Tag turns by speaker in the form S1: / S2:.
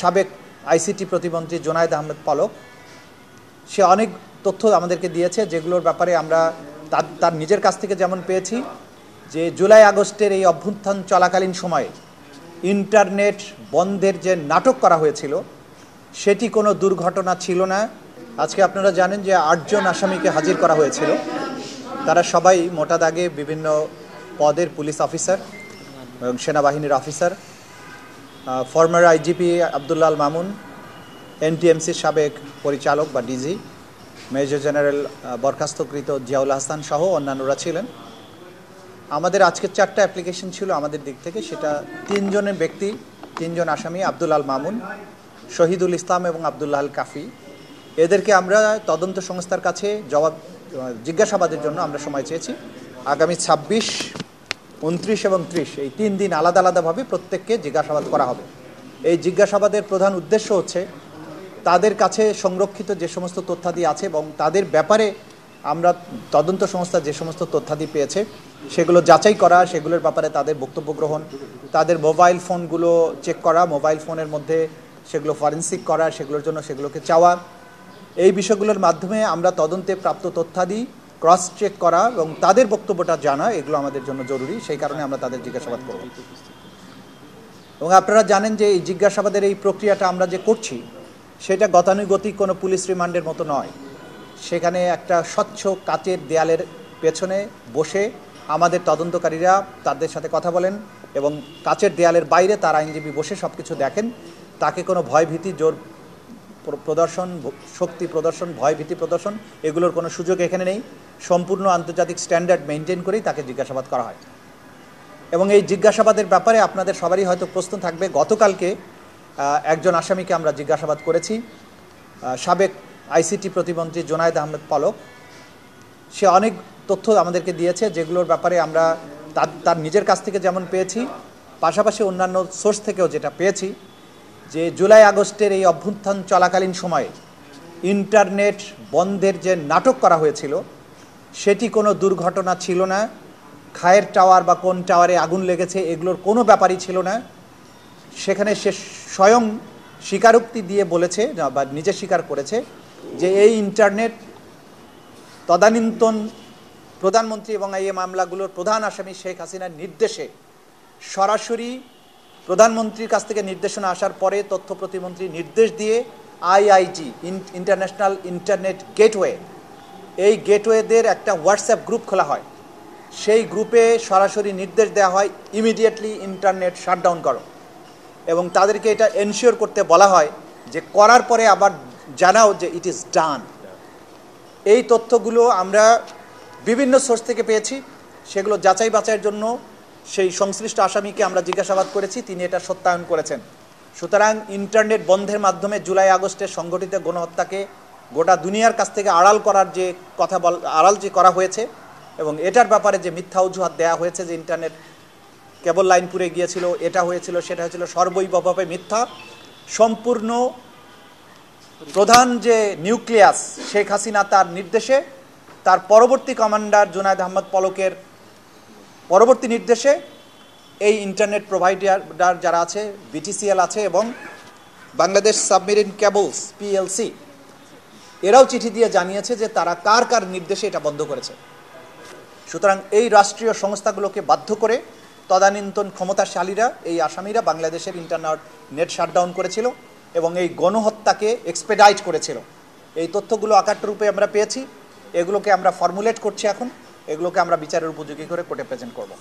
S1: সাবেক আইসিটি প্রতিমন্ত্রী জোনায়েদ আহমেদ পলক সে অনেক তথ্য আমাদেরকে দিয়েছে, যেগুলোর ব্যাপারে আমরা তার নিজের কাছ থেকে যেমন পেয়েছি যে জুলাই আগস্টের এই অভ্যুত্থান চলাকালীন সময়ে ইন্টারনেট বন্ধের যে নাটক করা হয়েছিল সেটি কোনো দুর্ঘটনা ছিল না। আজকে আপনারা জানেন যে 8 জন আসামিকে হাজির করা হয়েছিল। তারা সবাই মোটা দাগে বিভিন্ন পদের পুলিশ অফিসার এবং সেনাবাহিনীর officer. Former IGP Abdullah Al Mamun, এনটিএমসির সাবেক পরিচালক বা ডিজি, মেজর জেনারেল বরখাস্তকৃত জিয়াউল হাসান সহ অন্যান্যরা ছিলেন। আমাদের আজকে 4টা অ্যাপ্লিকেশন ছিল আমাদের দিক থেকে, সেটা 3 জনের ব্যক্তি, 3 জন আসামি, আব্দুল আল মামুন, শহীদুল ইসলাম এবং আব্দুল্লাহ আল কাফি। এদেরকে আমরা তদন্ত সংস্থার কাছে জিজ্ঞাসাবাদের জন্য আমরা সময় চেয়েছি। আগামী 26, 29 এবং 30 এই 3 দিন আলাদা আলাদাভাবে প্রত্যেককে জিজ্ঞাসাবাদ করা হবে। এই জিজ্ঞাসাবাদের প্রধান উদ্দেশ্য হচ্ছে তাদের কাছে সংরক্ষিত যে সমস্ত তথ্যাদি আছে এবং তাদের ব্যাপারে আমরা তদন্ত সংস্থা যে সমস্ত তথ্যাদি পেয়েছে সেগুলো যাচাই করা, সেগুলোর ব্যাপারে তাদের বক্তব্য গ্রহণ, তাদের মোবাইল ফোনগুলো চেক করা, মোবাইল ফোনের মধ্যে সেগুলো ফরেন্সিক করা, সেগুলোর জন্য সেগুলোকে চাওয়া। এই বিষয়গুলোর মাধ্যমে আমরা তদন্তে প্রাপ্ত তথ্যাদি ক্রস চেক করা এবং তাদের বক্তব্যটা জানা, এগুলো আমাদের জন্য জরুরি। সেই কারণে আমরা তাদের জিজ্ঞাসাবাদ করব। এবং আপনারা জানেন যে এই জিজ্ঞাসাবাদের এই প্রক্রিয়াটা আমরা যে করছি সেটা গতানুগতিক কোনো পুলিশ রিমান্ডের মতো নয়। সেখানে একটা স্বচ্ছ কাচের দেয়ালের পেছনে বসে আমাদের তদন্তকারীরা তাদের সাথে কথা বলেন এবং কাচের দেয়ালের বাইরে তার আইনজীবী বসে সব কিছু দেখেন। তাকে কোনো ভয়ভীতি, জোর প্রদর্শন, শক্তি প্রদর্শন, ভয়ভীতি প্রদর্শন এগুলোর কোনো সুযোগ এখানে নেই। সম্পূর্ণ আন্তর্জাতিক স্ট্যান্ডার্ড মেনটেন করেই তাকে জিজ্ঞাসাবাদ করা হয়। এবং এই জিজ্ঞাসাবাদের ব্যাপারে আপনাদের সবারই হয়তো প্রশ্ন থাকবে। গতকালকে একজন আসামিকে আমরা জিজ্ঞাসাবাদ করেছি, সাবেক আইসিটি প্রতিমন্ত্রী জোনায়েদ আহমেদ পলক। সে অনেক তথ্য আমাদেরকে দিয়েছে, যেগুলোর ব্যাপারে আমরা তার নিজের কাছ থেকে যেমন পেয়েছি, পাশাপাশি অন্যান্য সোর্স থেকেও যেটা পেয়েছি যে জুলাই আগস্টের এই অভ্যুত্থান চলাকালীন সময়ে ইন্টারনেট বন্ধের যে নাটক করা হয়েছিল সেটি কোনো দুর্ঘটনা ছিল না। খায়ের টাওয়ার বা কোন টাওয়ারে আগুন লেগেছে এগুলোর কোনো ব্যাপারই ছিল না। সেখানে সে স্বয়ং স্বীকারোক্তি দিয়ে বলেছে বা নিজে স্বীকার করেছে যে এই ইন্টারনেট তদানীন্তন প্রধানমন্ত্রী এবং এই মামলাগুলোর প্রধান আসামি শেখ হাসিনার নির্দেশে সরাসরি প্রধানমন্ত্রীর কাছ থেকে নির্দেশনা আসার পরে তথ্য প্রতিমন্ত্রী নির্দেশ দিয়ে আইআইজি, ইন্টারন্যাশনাল ইন্টারনেট গেটওয়ে, এই গেটওয়েদের একটা হোয়াটসঅ্যাপ গ্রুপ খোলা হয়। সেই গ্রুপে সরাসরি নির্দেশ দেওয়া হয় ইমিডিয়েটলি ইন্টারনেট শাটডাউন করো, এবং তাদেরকে এটা এনশিওর করতে বলা হয় যে করার পরে আবার জানাও যে ইট ইজ ডান। এই তথ্যগুলো আমরা বিভিন্ন সোর্স থেকে পেয়েছি। সেগুলো যাচাই বাছাইয়ের জন্য সেই সংশ্লিষ্ট আসামিকে আমরা জিজ্ঞাসাবাদ করেছি, তিনি এটা সত্যায়ন করেছেন। সুতরাং ইন্টারনেট বন্ধের মাধ্যমে জুলাই আগস্টের সংগঠিত গণহত্যাকে গোটা দুনিয়ার কাছ থেকে আড়াল করার যে আড়াল যে করা হয়েছে এবং এটার ব্যাপারে যে মিথ্যা অজুহাত দেওয়া হয়েছে যে ইন্টারনেট কেবল লাইন পুড়ে গিয়েছিল, এটা হয়েছিল, সেটা হয়েছিল, সর্বৈবভাবে মিথ্যা। সম্পূর্ণ প্রধান যে নিউক্লিয়াস শেখ হাসিনা তার নির্দেশে, তার পরবর্তী কমান্ডার জোনায়েদ আহমেদ পলকের পরবর্তী নির্দেশে এই ইন্টারনেট প্রোভাইডার যারা আছে, বিটিসিএল আছে এবং বাংলাদেশ সাবমেরিন কেবলস পিএলসি, এরাও চিঠি দিয়ে জানিয়েছে যে তারা কার কার নির্দেশে এটা বন্ধ করেছে। সুতরাং এই রাষ্ট্রীয় সংস্থাগুলোকে বাধ্য করে তদানীন্তন ক্ষমতাশালীরা, এই আসামিরা বাংলাদেশের ইন্টারনেট শাটডাউন করেছিল এবং এই গণহত্যাকে এক্সপেডাইট করেছিল। এই তথ্যগুলো আকার রূপে আমরা পেয়েছি, এগুলোকে আমরা ফর্মুলেট করছি এখন, এগুলোকে আমরা বিচারের উপযোগী করে কোর্টে প্রেজেন্ট করব।